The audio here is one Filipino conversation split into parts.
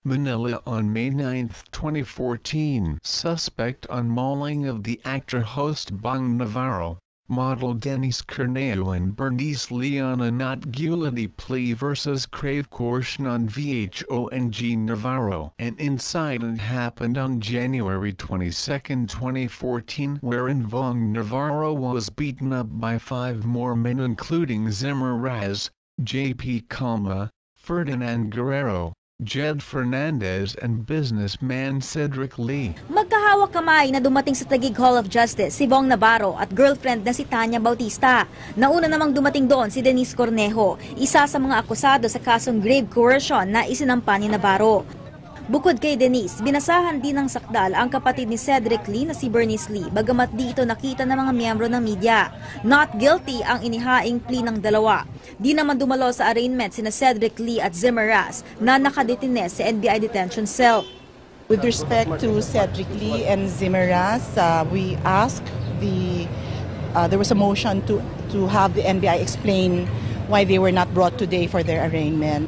Manila on May 9, 2014. Suspect on mauling of the actor-host Bong Navarro, model Denise Cornejo and Bernice Leona not guilty plea versus Crave coercion on VHONG Navarro. An incident happened on January 22, 2014 wherein Bong Navarro was beaten up by 5 more men including Zimmer Raz, J.P. Calma, Ferdinand Guerrero, Jed Fernandez and businessman Cedric Lee. Magkahawak kamay na dumating sa Taguig Hall of Justice si Bong Navarro at girlfriend na si Tanya Bautista. Nauna namang dumating doon si Denise Cornejo, isa sa mga akusado sa kasong grave coercion na isinampa ni Navarro. Bukod kay Denise, binasahan din ng sakdal ang kapatid ni Cedric Lee na si Bernice Lee, bagamat di ito nakita ng mga miyembro ng media. Not guilty ang inihaing plea ng dalawa. Di naman dumalo sa arraignment sina Cedric Lee at Zimmer Raz na nakadetine sa NBI detention cell. With respect to Cedric Lee and Zimmer Raz, we asked there was a motion to have the NBI explain why they were not brought today for their arraignment.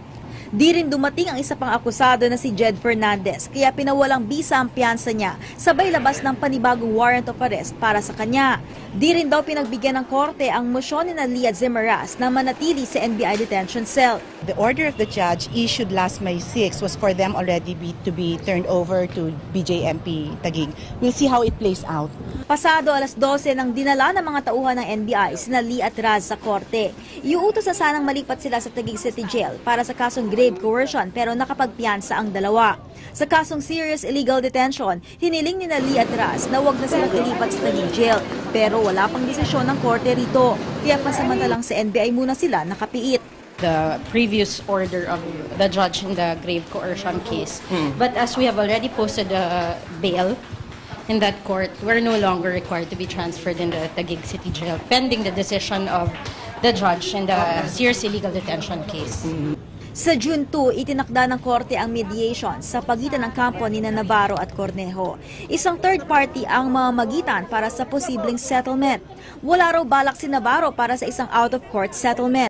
Di rin dumating ang isa pang akusado na si Jed Fernandez, kaya pinawalang bisa ang piyansa niya, sabay labas ng panibagong warrant of arrest para sa kanya. Di rin daw pinagbigyan ng korte ang mosyon ni Lee at Zimmer Raz na manatili sa NBI detention cell. The order of the judge issued last May 6 was for them already to be turned over to BJMP Taguig. We'll see how it plays out. Pasado alas 12 nang dinala ng mga tauhan ng NBI sina Lee at Raz sa korte. Iuutos na sanang malipat sila sa Taguig City Jail para sa kasong grave coercion pero nakapagpiyansa ang dalawa. Sa kasong serious illegal detention, hiniling ni Lee at Raz na huwag na silang ilipat sa Taguig Jail pero wala pang desisyon ng korte rito. Kaya pasamantalang sa NBI muna sila nakapiit. The previous order of the judge in the grave coercion case. But as we have already posted a bail in that court, we're no longer required to be transferred in the Taguig City Jail pending the decision of the judge in the serious illegal detention case. Sa June 2, itinakda ng korte ang mediation sa pagitan ng kampo ni Navarro at Cornejo. Isang third party ang mamamagitan para sa posibleng settlement. Wala raw balak si Navarro para sa isang out-of-court settlement.